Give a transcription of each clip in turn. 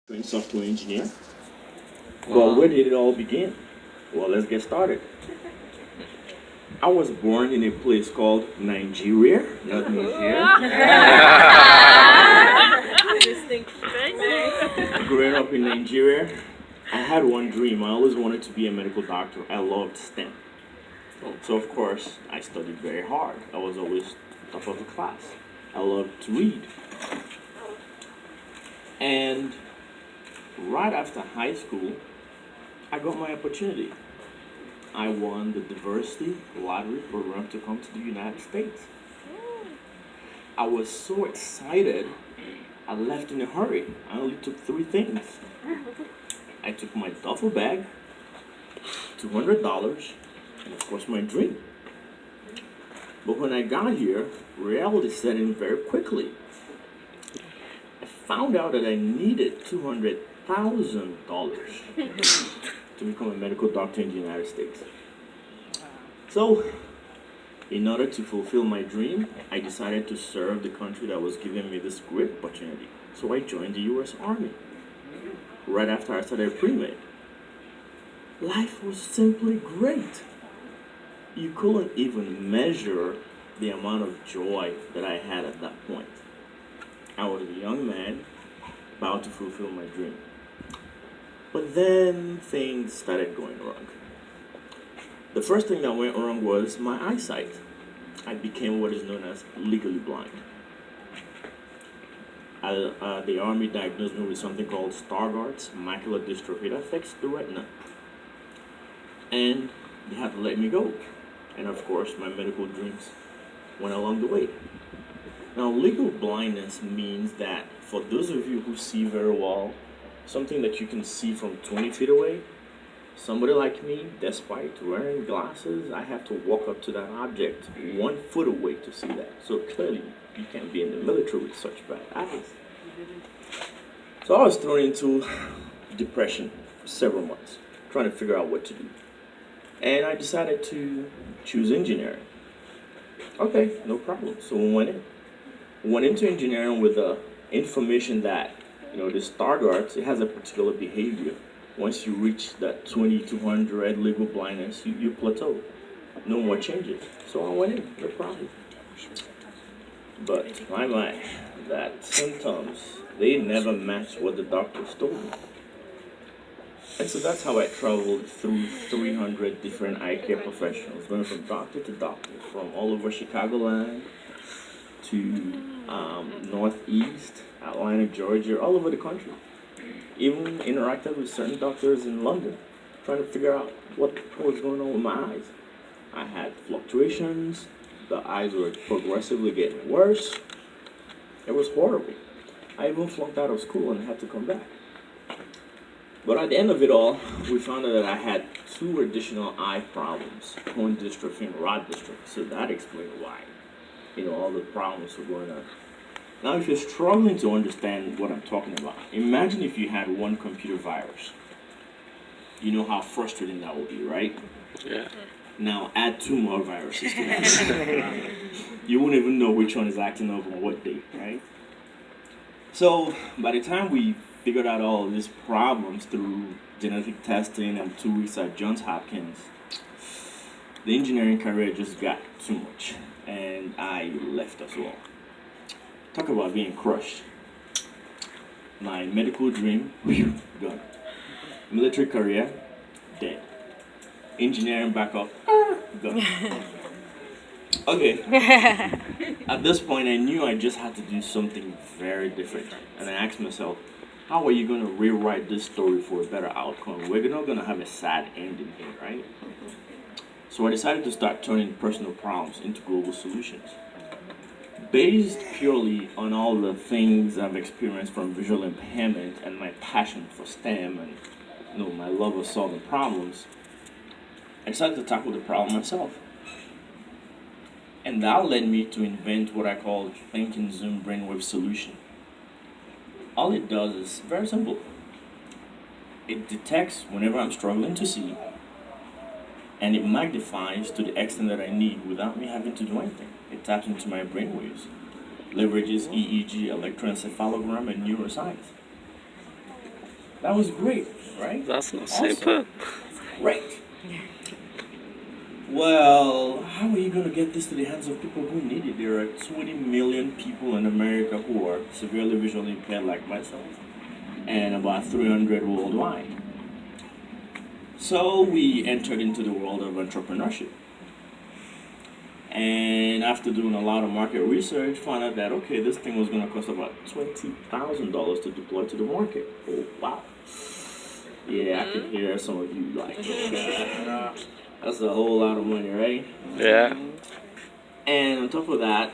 trained software engineer. But where did it all begin? Well, let's get started. I was born in a place called Nigeria, not Nigeria. Growing up in Nigeria, I had one dream. I always wanted to be a medical doctor. I loved STEM. So of course, I studied very hard. I was always top of the class. I loved to read. And right after high school, I got my opportunity. I won the diversity lottery program to come to the United States. I was so excited, I left in a hurry. I only took 3 things. I took my duffel bag, $200, and of course my dream. But when I got here, reality set in very quickly. I found out that I needed $200,000 to become a medical doctor in the United States. So, in order to fulfill my dream, I decided to serve the country that was giving me this great opportunity. So I joined the US Army. Right after I started pre-med. Life was simply great. You couldn't even measure the amount of joy that I had at that point. I was a young man about to fulfill my dream. But then things started going wrong. The first thing that went wrong was my eyesight. I became what is known as legally blind. The Army diagnosed me with something called Stargardt's macular dystrophy that affects the retina. And they had to let me go. And of course, my medical dreams went along the way. Now, legal blindness means that for those of you who see very well, something that you can see from 20 feet away, somebody like me, despite wearing glasses, I have to walk up to that object 1 foot away to see that. So clearly, you can't be in the military with such bad eyes. So I was thrown into depression for several months, trying to figure out what to do. And I decided to choose engineering. Okay, no problem. So we went in. Went into engineering with the information that, the Stargardt, it has a particular behavior. Once you reach that 2200 legal blindness, you plateau. No more changes. So I went in, no problem. But my, that symptoms, they never matched what the doctors told me. And so that's how I traveled through 300 different eye care professionals, going from doctor to doctor, from all over Chicagoland to Northeast, Atlanta, Georgia, all over the country. Even interacted with certain doctors in London, trying to figure out what was going on with my eyes. I had fluctuations, the eyes were progressively getting worse. It was horrible. I even flunked out of school and had to come back. But at the end of it all, we found out that I had 2 additional eye problems, cone dystrophy and rod dystrophy. So that explained why, all the problems were going on. Now, if you're struggling to understand what I'm talking about, imagine if you had 1 computer virus. You know how frustrating that would be, right? Yeah. Now, add 2 more viruses to that. You won't even know which one is acting up on what day, right? So, by the time we figured out all of these problems through genetic testing and 2 weeks at Johns Hopkins, the engineering career just got too much, and I left as well. Talk about being crushed. My medical dream, gone. Military career, dead. Engineering backup, gone. Okay. At this point, I knew I just had to do something very different. And I asked myself, how are you going to rewrite this story for a better outcome? We're not going to have a sad ending here, right? So I decided to start turning personal problems into global solutions. Based purely on all the things I've experienced from visual impairment and my passion for STEM and my love of solving problems, I decided to tackle the problem myself. And that led me to invent what I call Think and Zoom brainwave solution. All it does is very simple. It detects whenever I'm struggling to see, and it magnifies to the extent that I need without me having to do anything. It taps into my brainwaves, leverages EEG, electroencephalogram, and neuroscience. That was great, right? That's not Awesome. super. Great. Well, how are you going to get this to the hands of people who need it? There are 20 million people in America who are severely visually impaired, like myself, and about 300 worldwide. So we entered into the world of entrepreneurship. And after doing a lot of market research, found out that, okay, this thing was going to cost about $20,000 to deploy to the market. Oh, wow. Yeah, I can hear some of you like, that's a whole lot of money, right? Yeah. And on top of that,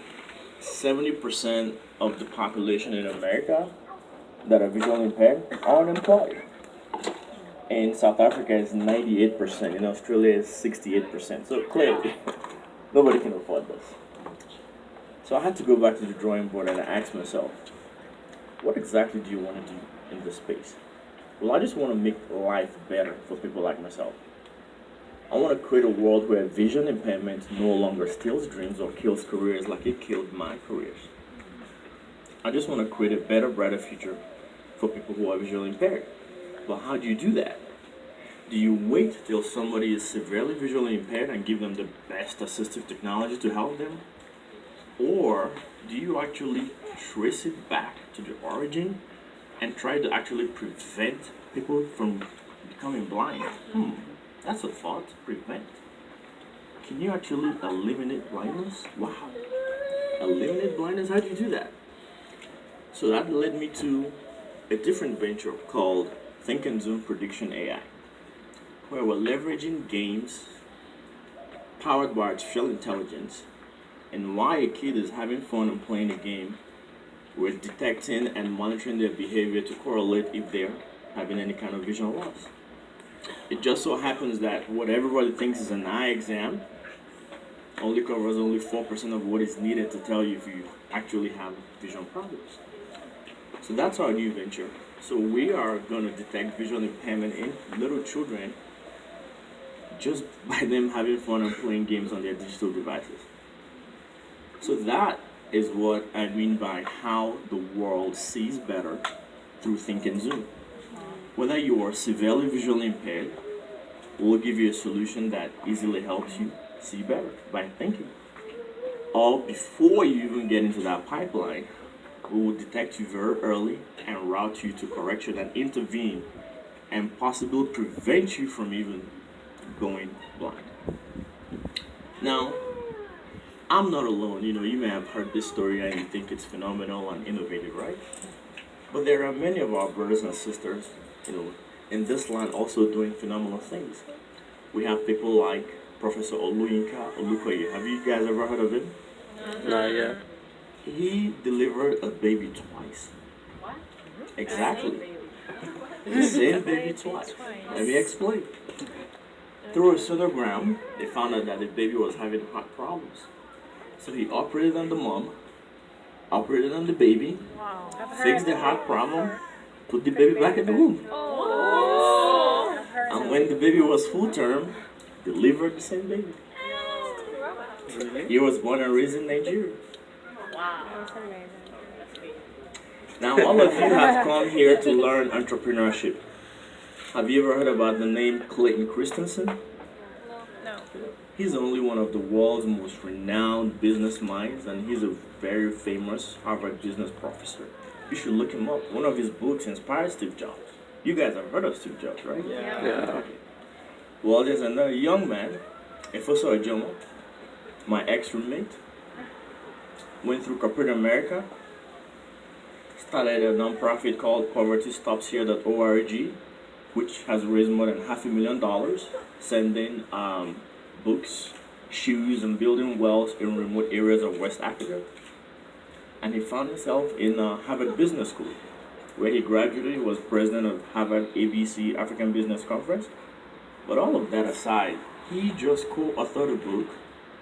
70% of the population in America that are visually impaired are unemployed. In South Africa, it's 98%. In Australia, it's 68%. So clearly, nobody can afford this. So I had to go back to the drawing board and I asked myself, what exactly do you want to do in this space? Well, I just want to make life better for people like myself. I want to create a world where vision impairment no longer steals dreams or kills careers like it killed my careers. I just want to create a better, brighter future for people who are visually impaired. But how do you do that? Do you wait till somebody is severely visually impaired and give them the best assistive technology to help them? Or do you actually trace it back to the origin and try to actually prevent people from becoming blind? That's a thought. Prevent. Can you actually eliminate blindness? Wow. Eliminate blindness? How do you do that? So that led me to a different venture called Think and Zoom Prediction AI, where we're leveraging games powered by artificial intelligence. And while a kid is having fun and playing a game, we're detecting and monitoring their behavior to correlate if they're having any kind of vision loss. It just so happens that what everybody thinks is an eye exam only covers only 4% of what is needed to tell you if you actually have vision problems. So that's our new venture. So we are going to detect visual impairment in little children just by them having fun and playing games on their digital devices. So that is what I mean by how the world sees better through Think and Zoom. Whether you are severely visually impaired, we'll give you a solution that easily helps you see better by thinking. Or before you even get into that pipeline, we will detect you very early and route you to correction and intervene and possibly prevent you from even going blind. Now, I'm not alone. You may have heard this story and you think it's phenomenal and innovative, right? But there are many of our brothers and sisters, in this line also doing phenomenal things. We have people like Professor Oluyinka Olukoye. Have you guys ever heard of him? No, yeah. He delivered a baby twice. What? Exactly. The same baby twice. Let me explain. Through a sonogram, they found out that the baby was having heart problems. So he operated on the mom, operated on the baby, fixed the heart problem, put the baby back in the womb. And when the baby was full term, delivered the same baby. He was born and raised in Nigeria. Wow. That's amazing. Now, all of you have come here to learn entrepreneurship. Have you ever heard about the name Clayton Christensen? No. He's only one of the world's most renowned business minds, and he's a very famous Harvard business professor. You should look him up. One of his books inspired Steve Jobs. You guys have heard of Steve Jobs, right? Yeah. Okay. Well, there's another young man, Efoso Ajomo, my ex-roommate, went through corporate America, started a nonprofit called PovertyStopsHere.org, which has raised more than $500,000, sending books, shoes, and building wealth in remote areas of West Africa. And he found himself in Harvard Business School, where he graduated, was president of Harvard ABC African Business Conference. But all of that aside, he just co-authored a book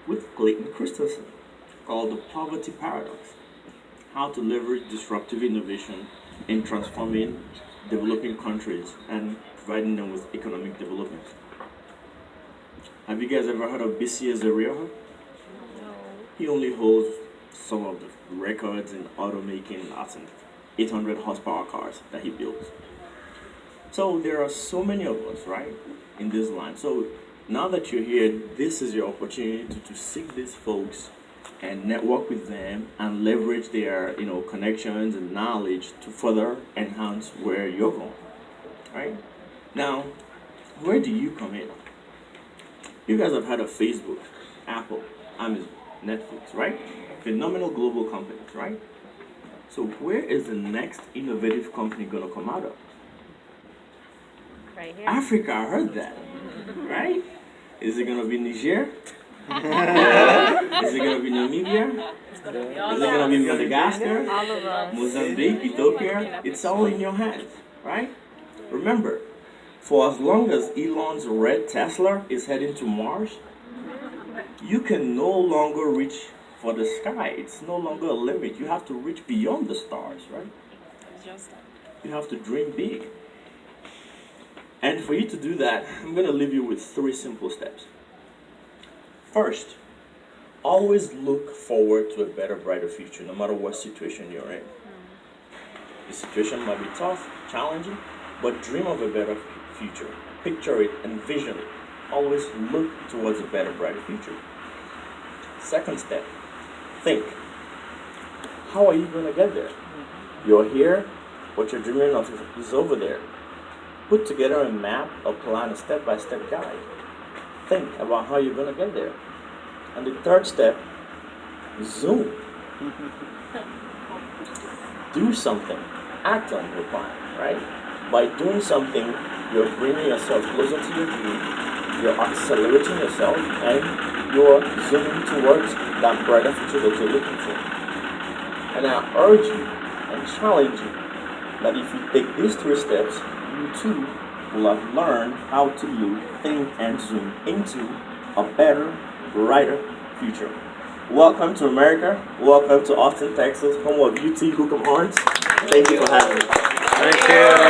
with Clayton Christensen called The Poverty Paradox: How to Leverage Disruptive Innovation in Transforming Developing Countries and Providing them with Economic Development. Have you guys ever heard of BC Azariah? No. He only holds some of the records in automaking lots of 800 horsepower cars that he builds. So there are so many of us, right, in this line. So now that you're here, this is your opportunity to seek these folks and network with them and leverage their connections and knowledge to further enhance where you're going, right? Now, where do you come in? You guys have heard of Facebook, Apple, Amazon, Netflix, right? Phenomenal global companies, right? So where is the next innovative company going to come out of? Right here. Africa, I heard that, right? Is it going to be Niger? Is it going to be Namibia? It's gonna be Is all it going to be Madagascar? all of us. Mozambique, Ethiopia? It's all in your hands, right? Remember, for as long as Elon's red Tesla is heading to Mars, you can no longer reach for the sky. It's no longer a limit. You have to reach beyond the stars, right? It's just You have to dream big. And for you to do that, I'm going to leave you with 3 simple steps. First, always look forward to a better, brighter future, no matter what situation you're in. The situation might be tough, challenging, but dream of a better future. Picture it, envision it. Always look towards a better, brighter future. Second step, think. How are you going to get there? You're here, what you're dreaming of is over there. Put together a map, a plan, a step-by-step guide. Think about how you're going to get there. And the third step, zoom. Do something. Act on your plan, right? By doing something, you're bringing yourself closer to your dream, you're accelerating yourself, and you're zooming towards that brighter future that you're looking for. And I urge you and challenge you that if you take these 3 steps, you too will have learned how to look, think, and zoom into a better, brighter future. Welcome to America. Welcome to Austin, Texas, home of UT Hook'em Horns. Thank you for having me. Thank you.